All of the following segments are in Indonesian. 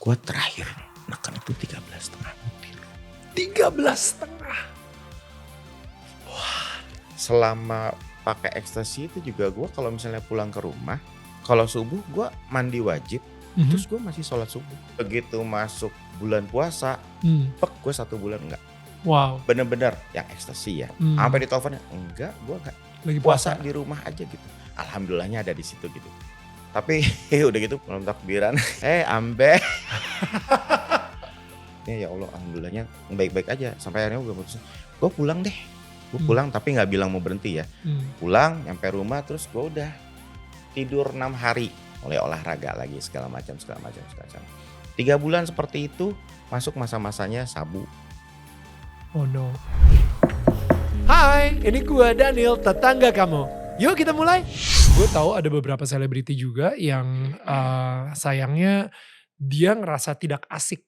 Gue terakhir neken itu 13,5 butir. 13,5. Selama pakai ekstasi itu juga gue kalau misalnya pulang ke rumah, kalau subuh gue mandi wajib, terus gue masih sholat subuh. Begitu masuk bulan puasa, gue 1 bulan enggak. Wow. Bener-bener yang ekstasi ya. Sampai diteleponnya, enggak, gue enggak. Lagi Puasa puasa. di rumah aja gitu. Alhamdulillahnya ada di situ gitu. Tapi udah gitu malam takbiran, ambe. Ya Allah, alhamdulillahnya baik-baik aja. Sampai akhirnya gue putusin, gue pulang deh. Gue pulang tapi gak bilang mau berhenti ya. Pulang, nyampe rumah terus gue udah tidur 6 hari. Mulai olahraga lagi segala macam. 3 bulan seperti itu, masuk masa-masanya sabu. Oh no. Hai, ini gua Daniel, tetangga kamu. Yuk kita mulai. Gue tahu ada beberapa selebriti juga yang sayangnya dia ngerasa tidak asik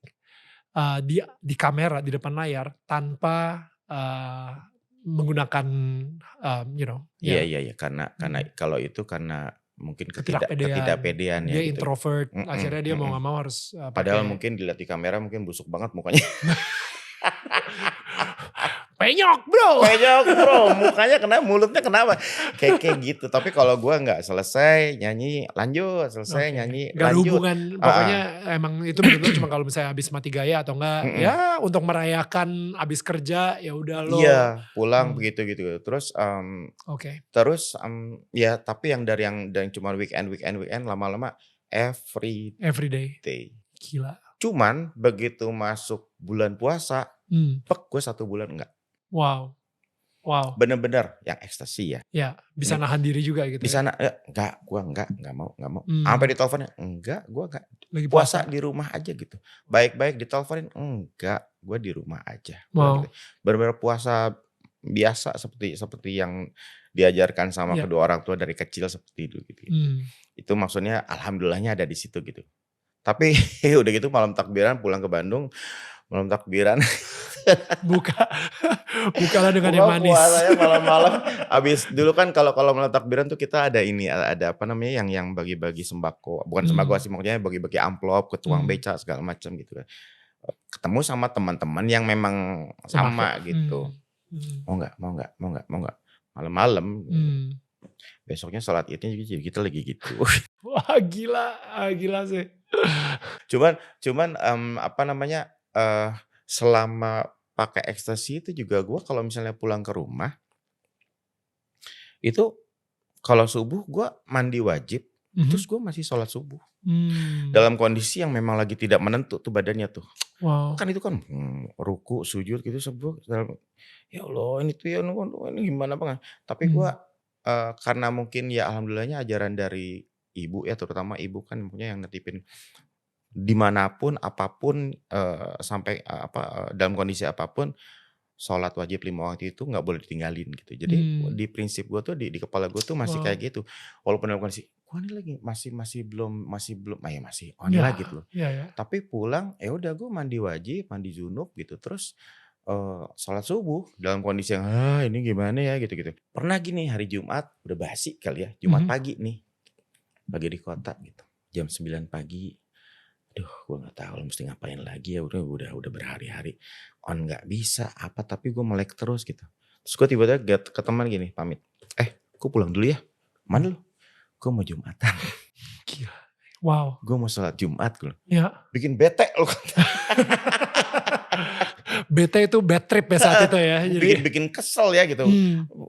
di kamera, di depan layar tanpa menggunakan Iya, karena kalau itu karena mungkin ketidakpedean ya dia gitu. introvert, akhirnya dia mau gak mau harus Padahal mungkin dilihat di kamera mungkin busuk banget mukanya. penyok bro, Mukanya kenapa, mulutnya kenapa, kayak gitu. Tapi kalau gue nggak, selesai nyanyi lanjut, nyanyi gak ada lanjut. hubungan, pokoknya emang itu betul cuma kalau misalnya habis mati gaya atau enggak ya untuk merayakan habis kerja ya udah lo. Iya, pulang begitu gitu. Terus ya tapi yang dari cuma weekend lama-lama every day. Gila. Cuman begitu masuk bulan puasa, gue 1 bulan enggak. Wow. Bener-bener yang ekstasi ya. Ya, bisa nahan diri juga gitu. Bisa enggak, gue enggak mau. Sampai diteleponnya, enggak, gue enggak. Lagi Puasa di rumah aja gitu. Baik-baik diteleponin, enggak, gue di rumah aja. Wow. Bener-bener puasa biasa seperti yang diajarkan sama kedua orang tua dari kecil seperti itu gitu. Itu maksudnya alhamdulillahnya ada di situ gitu. Tapi udah gitu malam takbiran pulang ke Bandung, malam takbiran bukalah dengan yang manis. Puasanya malam-malam. Abis dulu kan kalau malam takbiran tuh kita ada apa namanya yang bagi-bagi sembako, bukan sembako sih, maksudnya bagi-bagi amplop ke tukang beca segala macam gitu kan. Ketemu sama teman-teman yang memang sama gitu. Mau nggak malam-malam. Besoknya sholat idnya juga kita lagi gitu. Wah gila sih. Cuman apa namanya, selama pakai ekstasi itu juga gue kalau misalnya pulang ke rumah, itu kalau subuh gue mandi wajib, terus gue masih sholat subuh. Dalam kondisi yang memang lagi tidak menentu tuh badannya tuh. Wow. Kan itu kan ruku, sujud gitu subuh. Ya Allah ini tuh ya ini gimana banget. Tapi gue karena mungkin ya alhamdulillahnya ajaran dari ibu ya, terutama ibu kan punya yang netipin dimanapun apapun sampai dalam kondisi apapun sholat wajib 5 waktu itu nggak boleh ditinggalin gitu. Jadi di prinsip gue tuh di kepala gue tuh masih kayak gitu. Walaupun dalam kondisi gue ini lagi masih belum masih on lagi gitu loh. Tapi pulang ya udah gue mandi wajib, mandi junub gitu, terus sholat subuh dalam kondisi yang ini gimana ya gitu. Pernah gini hari Jumat udah basi kali ya, Jumat pagi nih lagi di kota gitu, jam 9 pagi. Aduh, gue nggak tahu mesti ngapain lagi ya, udah berhari-hari on nggak bisa tapi gue melek terus gitu. Terus gue tiba-tiba ke teman gini pamit, gue pulang dulu ya. Mana lu? Gue mau Jumatan. Gila. Wow. Gue mau sholat Jumat gue. Ya. Bikin bete lu. Bete itu bad trip ya saat itu ya. Bikin kesel ya gitu.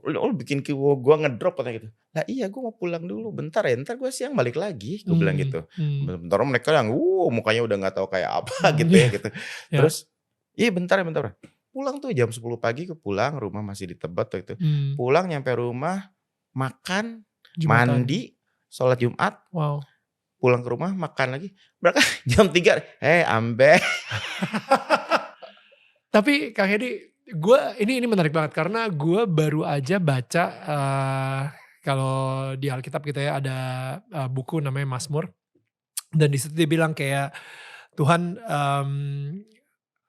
Lu bikin gue ngedrop katanya gitu. Lah iya gue mau pulang dulu bentar ya. Ntar gue siang balik lagi. Gue bilang gitu. Bentar mereka yang mukanya udah gak tahu kayak apa gitu ya gitu. Terus iya bentar. Pulang tuh jam 10 pagi ke pulang. Rumah masih di Tebet gitu. Pulang nyampe rumah. Makan. Jumatan. Mandi. Sholat Jumat. Wow. Pulang ke rumah makan lagi. Berapa jam 3. Ambe. Tapi Kang Hedi, ini menarik banget karena gue baru aja baca kalau di Alkitab gitu ya ada buku namanya Mazmur, dan di situ dia bilang kayak Tuhan,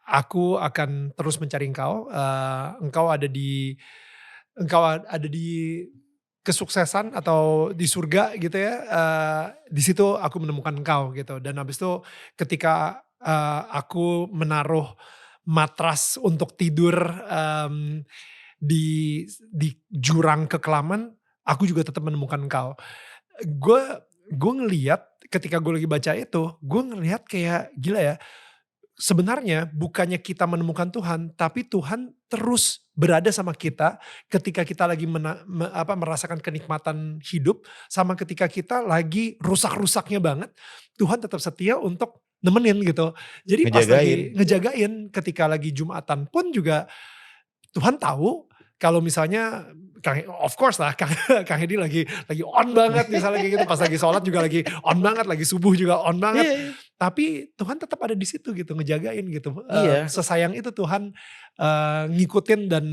aku akan terus mencari Engkau, Engkau ada di kesuksesan atau di surga gitu ya, di situ aku menemukan Engkau gitu, dan habis itu ketika aku menaruh matras untuk tidur, di jurang kekelaman, aku juga tetap menemukan Engkau. Gue gue ngelihat ketika gue lagi baca itu, gue ngelihat kayak gila ya, sebenarnya bukannya kita menemukan Tuhan, tapi Tuhan terus berada sama kita ketika kita lagi merasakan kenikmatan hidup, sama ketika kita lagi rusak-rusaknya banget, Tuhan tetap setia untuk nemenin gitu. Jadi pas Ngejagain. lagi ngejagain, ketika lagi Jumatan pun juga Tuhan tahu kalau misalnya of course lah Kang Hedi lagi on banget misalnya kayak gitu, pas lagi sholat juga lagi on banget, lagi subuh juga on banget. Iya iya. Tapi Tuhan tetap ada di situ gitu, ngejagain gitu. Iya Sesayang itu Tuhan, ngikutin dan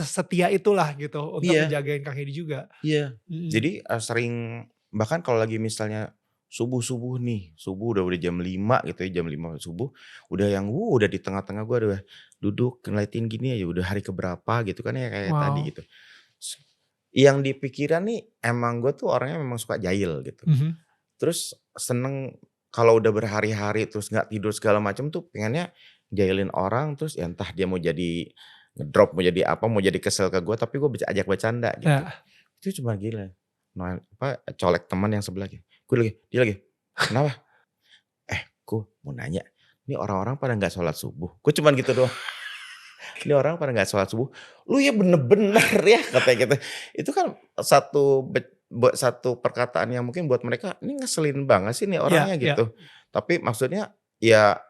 setia itulah gitu untuk iya ngejagain Kang Hedi juga. iya. Mhm. Jadi, sering bahkan kalau lagi misalnya subuh-subuh nih, subuh udah jam 5 gitu ya, jam 5 subuh, udah di tengah-tengah gua udah duduk ngeliatin gini aja, udah hari keberapa gitu kan ya, kayak tadi Wow. gitu. S yang di pikiran nih emang gue tuh orangnya memang suka jahil gitu. Mhm. Terus seneng kalau udah berhari-hari terus nggak tidur segala macam tuh pengennya jahilin orang, terus ya entah dia mau jadi ngedrop, mau jadi apa, mau jadi kesel ke gue, tapi gue ajak bercanda gitu. Ya. Itu cuma gila, colek teman yang sebelahnya. Dia lagi, "Kenapa?" Gue mau nanya, "Ini orang-orang pada nggak sholat subuh?" Gue cuman gitu doang. "Ini orang pada nggak sholat subuh?" "Lu ya bener-bener ya," katanya gitu. Itu kan satu perkataan yang mungkin buat mereka, "Ini ngeselin banget sih nih Iya orangnya," iya. gitu. Tapi maksudnya ya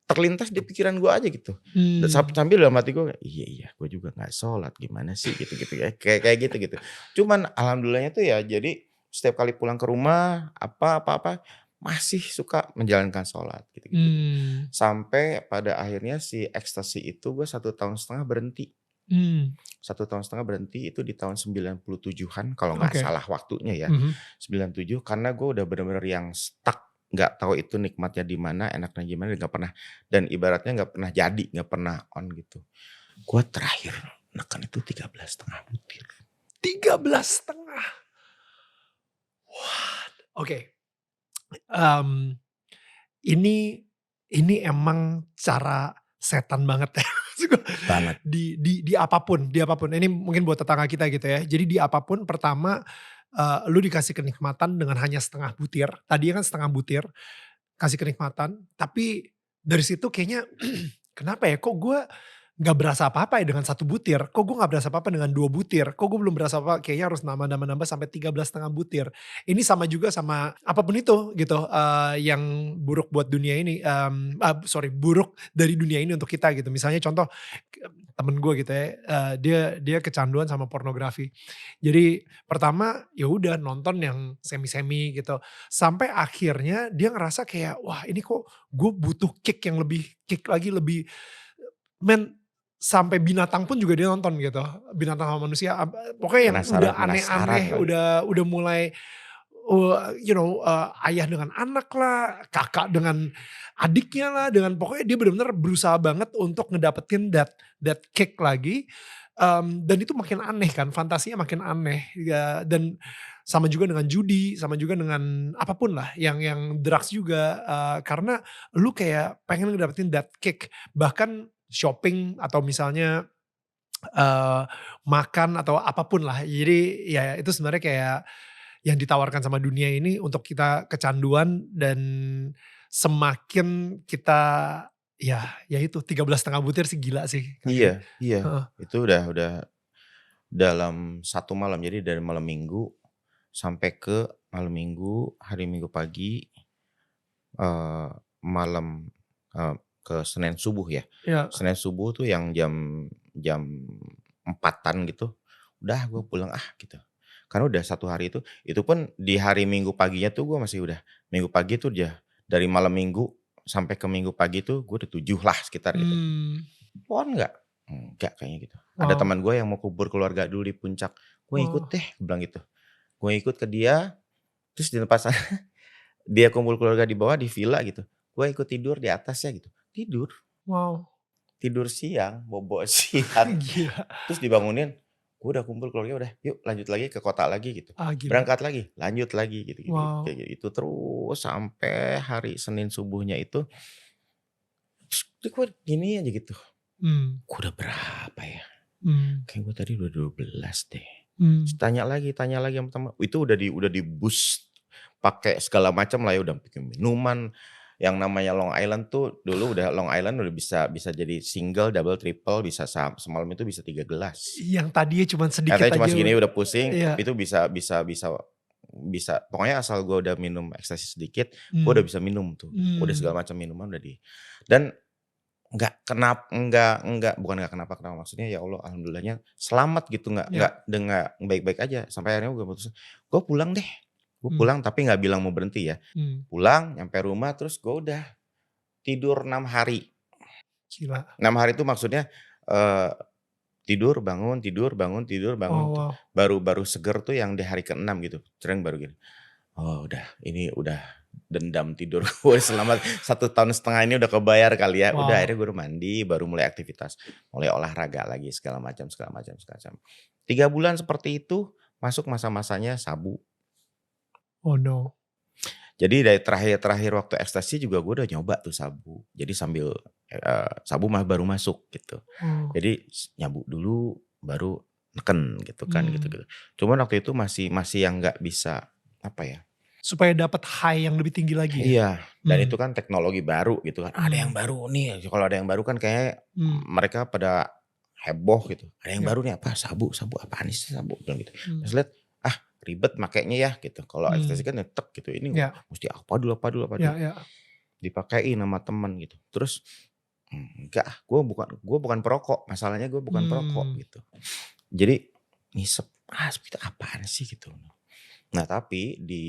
terlintas di pikiran gue aja gitu. Mmm. Sambil dalam hati gue, "Iya iya, gue juga nggak sholat, gimana sih?" Gitu-gitu ya, kayak gitu-gitu. Cuman alhamdulillahnya tuh ya jadi setiap kali pulang ke rumah, apa, masih suka menjalankan sholat gitu-gitu. Mmm. Sampai pada akhirnya si ekstasi itu gue 1,5 tahun berhenti. Mmm. 1,5 tahun berhenti itu di tahun 97-an kalau nggak Oke. salah waktunya ya. Mhm. 97 karena gue udah bener-bener yang stuck, nggak tahu itu nikmatnya di mana, enaknya gimana, nggak pernah, dan ibaratnya nggak pernah jadi, nggak pernah on gitu. Gue terakhir neken itu 13,5 butir. 13,5. What? Oke. Mmm, ini ini emang cara setan banget ya. Maksud gue Banget. di apapun, ini mungkin buat tetangga kita gitu ya. Jadi di apapun pertama, lu dikasih kenikmatan dengan hanya setengah butir, tadinya kan setengah butir, kasih kenikmatan, tapi dari situ kayaknya kenapa ya, kok gue nggak berasa apa-apa ya dengan 1 butir, kok gue nggak berasa apa-apa dengan 2 butir, kok gue belum berasa apa, kayaknya harus nambah-nambah-nambah sampai 13,5 butir. Ini sama juga sama apapun itu gitu, yang buruk buat dunia ini, buruk dari dunia ini untuk kita gitu. Misalnya contoh, temen gue gitu ya, dia kecanduan sama pornografi. Jadi pertama ya udah nonton yang semi-semi gitu, sampai akhirnya dia ngerasa kayak, "Wah ini kok gue butuh kick yang lebih kick lagi, lebih." Men, sampai binatang pun juga dia nonton gitu, binatang sama manusia, pokoknya yang udah Penasaran aneh-aneh, kali. udah mulai, ayah dengan anak lah, kakak dengan adiknya lah, dengan pokoknya dia bener-bener berusaha banget untuk ngedapetin that kick lagi, dan itu makin aneh kan, fantasinya makin aneh, ya dan sama juga dengan judi, sama juga dengan apapun lah, yang drugs juga, karena lu kayak pengen ngedapetin that kick, bahkan shopping atau misalnya, eee, makan atau apapun lah. Jadi ya itu sebenarnya kayak yang ditawarkan sama dunia ini untuk kita kecanduan dan semakin kita ya itu 13,5 butir sih gila sih Kang Edi. Iya iya, Heeh. itu udah dalam 1 malam. Jadi dari malam Minggu sampai ke malam Minggu, hari Minggu pagi, eee, malam, ke Senin subuh ya. Iya. Senin subuh tuh yang jam jam 4-an gitu, udah gue pulang ah gitu. Karena udah 1 hari itu pun di hari Minggu paginya tuh gue masih udah, Minggu pagi tuh udah dari malam Minggu sampai ke Minggu pagi tuh gue udah 7 lah sekitar gitu. Mmm. "On nggak?" "Enggak," kayaknya gitu. Ada Wow teman gue yang mau kubur keluarga dulu di puncak, "Gue ikut wow deh," gue bilang gitu. Gue ikut ke dia, terus di tempat sana dia kumpul keluarga di bawah di villa gitu, gue ikut tidur di atasnya gitu. Tidur wow. tidur siang, bobo siang, Gila. terus dibangunin, gue udah kumpul keluarga udah, yuk lanjut lagi ke kota lagi gitu. Ah, gila. Berangkat lagi, lanjut lagi gitu gitu gitu, Wow. kayak gitu terus sampai hari Senin subuhnya itu, terus gue gini aja gitu, Mmm, "Gue udah berapa ya? mmm, Kayak gue tadi udah 12 deh." Terus mmm. tanya lagi sama temen, itu udah di-boost pakai segala macam lah ya, udah bikin minuman, yang namanya Long Island tuh dulu udah Long Island udah bisa bisa jadi single, double, triple, bisa semalam itu bisa 3 gelas. Yang tadinya cuman sedikit Katanya cuma aja segini udah pusing, iya, itu bisa pokoknya asal gue udah minum ekstasi sedikit, gue udah mmm, bisa minum tuh. Udah mmm, segala macam minuman udah dan bukan nggak kenapa-kenapa, maksudnya ya Allah alhamdulillahnya selamat gitu, iya, nggak baik-baik aja. Sampai akhirnya gue putusin, "Gue pulang deh." Gue mmm, pulang tapi nggak bilang mau berhenti ya. mmm, Pulang, nyampe rumah terus gue udah tidur 6 hari. gila. 6 hari itu maksudnya, eee, tidur, bangun, tidur, bangun, tidur, Oh, bangun tuh. wow, Baru baru seger tuh yang di hari ke-6 gitu, baru gini, "Oh udah, ini udah dendam tidur gue selama 1,5 tahun ini udah kebayar kali ya." Udah wow. akhirnya gue udah mandi, baru mulai aktivitas, mulai olahraga lagi segala macam segala macam segala macam. 3 bulan seperti itu, masuk masa-masanya sabu. Oh, no. Jadi dari terakhir-terakhir waktu ekstasi juga gue udah nyoba tuh sabu. Jadi sambil, sabu baru masuk gitu. Oh, Jadi nyabu dulu baru neken gitu kan, mmm, gitu-gitu. Cuman waktu itu masih masih yang nggak bisa, apa ya, supaya dapat high yang lebih tinggi lagi ya? iya, dan itu Mmm, kan teknologi baru gitu kan, "Ada yang mmm, baru nih," kalau ada yang baru kan kayaknya mmm, mereka pada heboh gitu, "Ada yang iya, baru nih apa? Sabu sabu apaan sih sabu?" Bilang gitu. mmm, Pas lihat, "Ah ribet makainya ya," gitu. Kalau ekstasi mmm, kan ya tek gitu, ini iya, mesti apa dulu apa dulu apa iya, dulu. iya, Dipakein sama temen gitu. Terus, enggak ah, gue bukan perokok, masalahnya gue bukan perokok mmm, gitu. Jadi ngisep, itu apaan sih gitu. Nah tapi di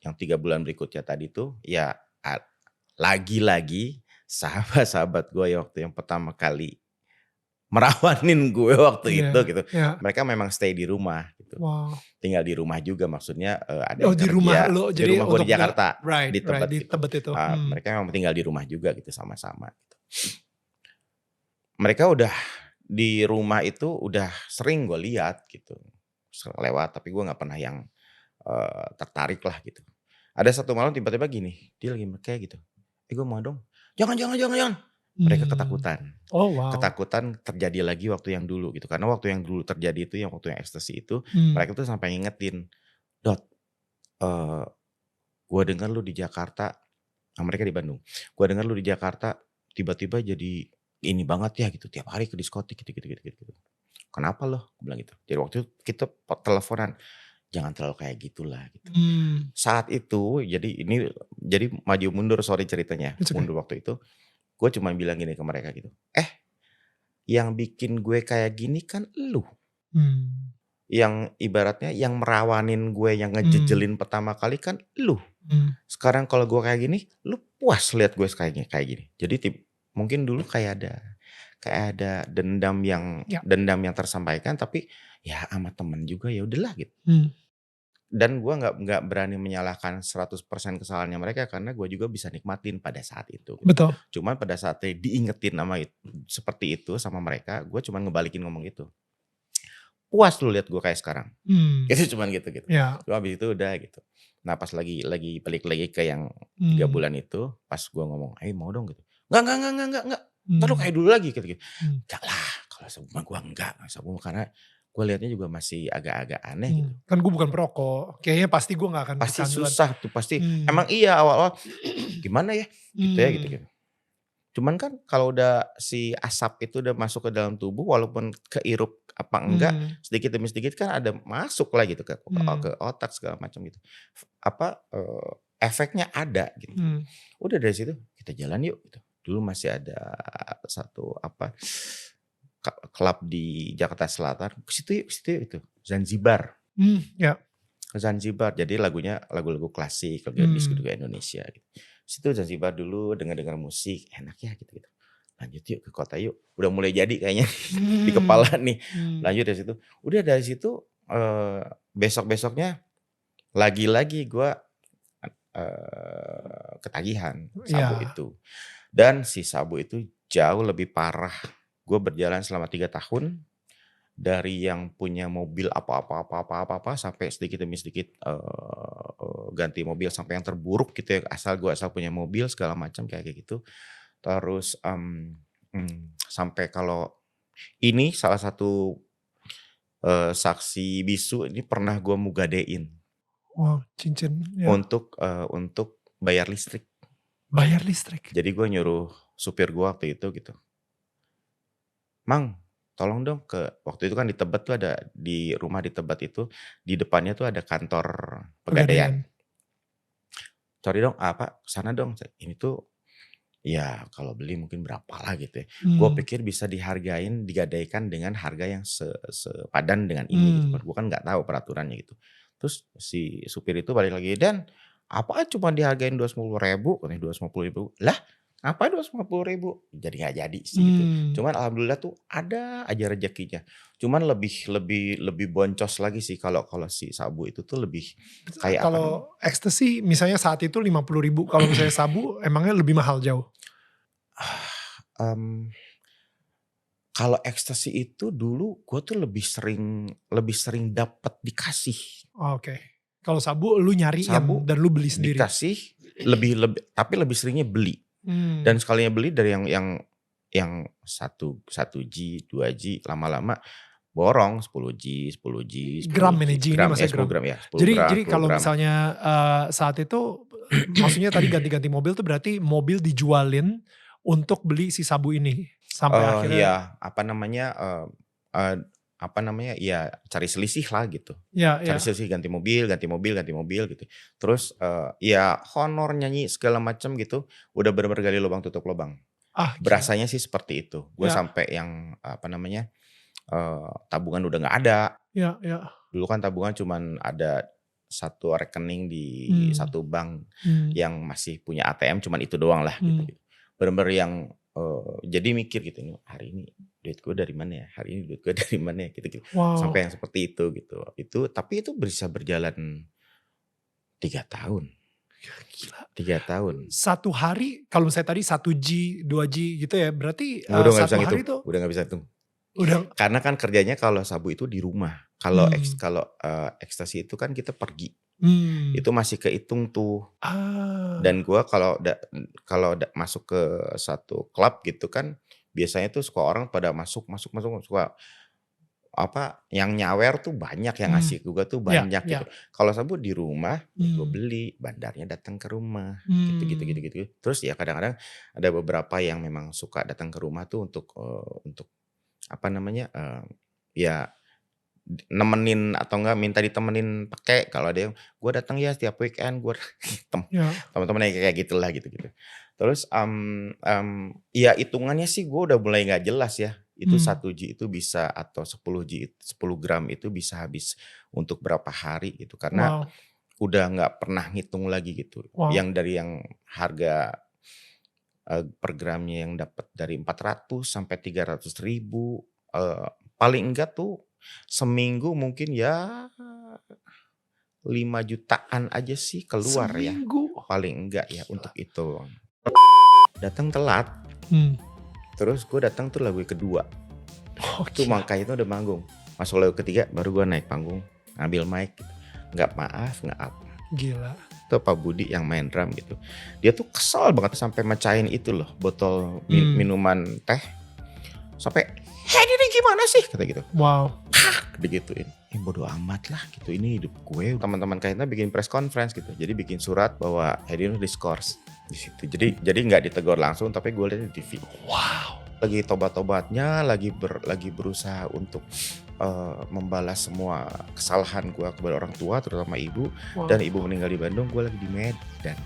yang 3 bulan berikutnya tadi tuh ya lagi-lagi sahabat-sahabat gue yang waktu yang pertama kali merawanin gue waktu iya, itu gitu, iya, mereka memang stay di rumah gitu. wow. Tinggal di rumah juga maksudnya, ada Oh, yang di rumah kerja lo di jadi rumah gue untuk di nggak Jakarta, right, di right, Tebet di gitu. Tebet itu, Mereka memang tinggal di rumah juga gitu sama-sama gitu. Mereka udah di rumah itu udah sering gue lihat gitu, lewat tapi gue nggak pernah yang, tertarik lah gitu. Ada satu malam tiba-tiba gini, dia lagi kayak gitu, "Eh, gue mau dong." "Jangan jangan jangan jangan." Mereka mmm, ketakutan. oh, wow, Ketakutan terjadi lagi waktu yang dulu gitu, karena waktu yang dulu terjadi itu yang waktu yang ekstasi itu, mmm, mereka tuh sampai ngingetin, "Dot, eee, gua dengar lu di Jakarta." Mereka di Bandung. "Gua dengar lu di Jakarta tiba-tiba jadi ini banget ya gitu, tiap hari ke diskotik gitu gitu gitu gitu gitu. Kenapa loh?" Gua bilang gitu. Jadi waktu itu kita teleponan, "Jangan terlalu kayak gitulah," gitu. mmm, Saat itu jadi maju mundur sorry ceritanya, it's okay, mundur waktu itu, gue cuma bilang gini ke mereka gitu, "Eh, yang bikin gue kayak gini kan elu. mmm, Yang ibaratnya yang merawanin gue, yang mmm, ngejejelin pertama kali kan elu. mmm, Sekarang kalau gue kayak gini, lu puas lihat gue kayak gini." Jadi mungkin dulu kayak ada iya, dendam yang tersampaikan, tapi ya sama temen juga ya udahlah gitu. mmm, Dan gue nggak berani menyalahkan 100% kesalahannya mereka karena gue juga bisa nikmatin pada saat itu gitu. betul, Cuman pada saatnya diingetin seperti itu sama mereka, gue cuman ngebalikin ngomong gitu, "Puas lu lihat gue kayak sekarang?" mmm, Itu cuman gitu. iya, Terus habis itu udah gitu. Nah pas lagi balik lagi ke yang 3 mmm, bulan itu, pas gua ngomong, "Ayo mau dong," gitu. Enggak. Entar lu mmm, kayak dulu lagi," gitu. mmm, "Enggak lah, kalau sabu mah gua enggak, sabu mah karena gua lihatnya juga masih agak-agak aneh," gitu. kan gue bukan perokok, kayaknya pasti gue nggak akan "Pasti kecanduan, susah tuh, pasti mmm, emang iya awal-awal gimana ya?" Gitu ya, mmm, gitu. Cuman kan kalau udah si asap itu udah masuk ke dalam tubuh walaupun keirup apa enggak, mmm, sedikit demi sedikit kan ada masuk lah gitu ke mmm, otak segala macam gitu. Efeknya ada gitu. mmm, Udah dari situ, "Kita jalan yuk," gitu. Dulu masih ada satu klub di Jakarta Selatan, ke situ yuk," gitu. Zanzibar, iya, ke Zanzibar. Jadi lagunya lagu-lagu klasik, lagu mmm, disco-disco Indonesia gitu. Situ Zanzibar dulu denger-denger musik, enak ya gitu. "Lanjut yuk ke kota yuk." Udah mulai jadi kayaknya di kepala mmm, nih. mmm, Lanjut dari situ. Udah dari situ, besok-besoknya lagi-lagi gua, ketagihan sabu iya, itu. Dan si sabu itu jauh lebih parah. Gue berjalan selama 3 tahun, dari yang punya mobil apa sampai sedikit demi sedikit, ganti mobil sampai yang terburuk gitu ya, asal punya mobil segala macam kayak gitu. Terus, sampai kalau ini salah satu, saksi bisu ini pernah gua mugadein Wow, cincin ya, untuk bayar listrik. bayar listrik. Jadi gua nyuruh supir gua waktu itu gitu, "Mang, tolong dong waktu itu kan di Tebet tuh ada di rumah di Tebet itu, di depannya tuh ada kantor Pegadaian. Pegadaian. Sorry dong, apa, sana dong." Ini tuh ya kalau beli mungkin berapa lah gitu ya. Gue Mmm, pikir bisa digadaikan dengan harga yang sepadan dengan ini gitu mmm. kan, gue kan nggak tahu peraturannya gitu. Terus si supir itu balik lagi, "Dan, apaan cuma dihargain 250.000?" Katanya 250.000. Lah, ngapain 250.000? Jadi nggak jadi sih gitu. Mmm, Cuman alhamdulillah tuh ada aja rezekinya. Cuman lebih lebih lebih boncos lagi sih kalau kalau si sabu itu tuh lebih kayak apa namanya. kalau ecstasy misalnya saat itu 50.000, kalau misalnya sabu emangnya lebih mahal jauh? Mmm, Kalau ekstasi itu dulu gue tuh lebih sering dapat dikasih. Oke. Kalau sabu lu nyari Sabu dan lu beli sendiri? dikasih, lebih lebih tapi lebih seringnya beli. Mmm, Dan sekalinya beli dari yang satu G, 2 G, lama-lama borong 10 G, 10 G, sepuluh gram ini, G, Ji, ini gram ya maksudnya 10 gram. gram ya, 10 gram, Jadi 10 kalau gram. misalnya, saat itu maksudnya tadi ganti-ganti mobil tuh berarti mobil dijualin untuk beli si sabu ini? Sampai akhirnya Iya, apa namanya, eee, apa namanya, ya cari selisih lah gitu. ya Cari ya. selisih ganti mobil ganti mobil ganti mobil gitu. Terus, ya honor nyanyi segala macam gitu, udah bener-bener gali lubang tutup lubang. Ah, gila. Berasanya sih seperti itu. Gue Ya sampai yang, apa namanya, tabungan udah nggak ada. ya ya. Dulu kan tabungan cuman ada satu rekening di Mmm, satu bank mmm, yang masih punya ATM cuman itu doang lah gitu mmm. gitu. Bener-bener yang, jadi mikir gitu, "Nih hari ini duit gue dari mana ya? Hari ini duit gue dari mana ya?" Gitu-gitu. Wow, Sampai yang seperti itu gitu. Tapi itu bisa berjalan 3 tahun, gila. 3 tahun. Satu hari kalau misalnya tadi 1 G, 2 G gitu ya, berarti, Udah nggak bisa 1 ngitung hari tuh udah nggak bisa hitung. udah Karena kan kerjanya kalau sabu itu di rumah. mmm, Ekstasi itu kan kita pergi. mmm, Itu masih kehitung tuh. Dan ah, gua kalau masuk ke satu klub gitu kan, biasanya tuh suka orang pada masuk masuk masuk, suka apa, yang nyawer tuh banyak, yang mmm, ngasih ke gua tuh ya banyak gitu. ya, Kalau sabu di rumah, ya gua mmm, beli, bandarnya datang ke rumah, gitu gitu gitu mmm, gitu. Terus ya kadang-kadang ada beberapa yang memang suka datang ke rumah tuh untuk apa namanya, ya nemenin atau enggak minta ditemenin pakai, kalau ada yang, "Gua datang ya setiap weekend, gua" tem ya, teman-teman yang kayak gitulah, gitu-gitu. Terus, ya hitungannya sih gue udah mulai nggak jelas ya, itu mmm, 1 G itu bisa atau 10 gram itu bisa habis untuk berapa hari gitu, karena wow udah nggak pernah ngitung lagi gitu. wow, Yang dari yang harga, per gramnya yang dapat dari 400 sampai 300.000, paling enggak tuh seminggu mungkin ya 5 jutaan aja sih keluar ya, seminggu? paling enggak ya Gila, untuk itu. Datang telat, mmm, terus gue datang tuh lagu kedua, oh tuh gila itu udah manggung. Masuk lagu ketiga baru gue naik panggung, ngambil mic gitu. Nggak maaf, nggak apa. gila, Itu Pak Budi yang main drum gitu. Dia tuh kesel banget sampai mecahin itu loh, botol mmm, minuman teh. Sampai, "Hei ini gimana sih?" Kata gitu. wow, Digituin. Bodo amat lah gitu, ini hidup gue. Teman-teman Kaitna bikin press conference gitu. Jadi bikin surat bahwa Hedin diskors di situ. Jadi nggak ditegur langsung tapi gue lihat di TV. wow, Lagi tobat-tobatnya, lagi berusaha untuk, membalas semua kesalahan gue kepada orang tua terutama ibu, dan wow. ibu meninggal di Bandung, gue lagi di Medan.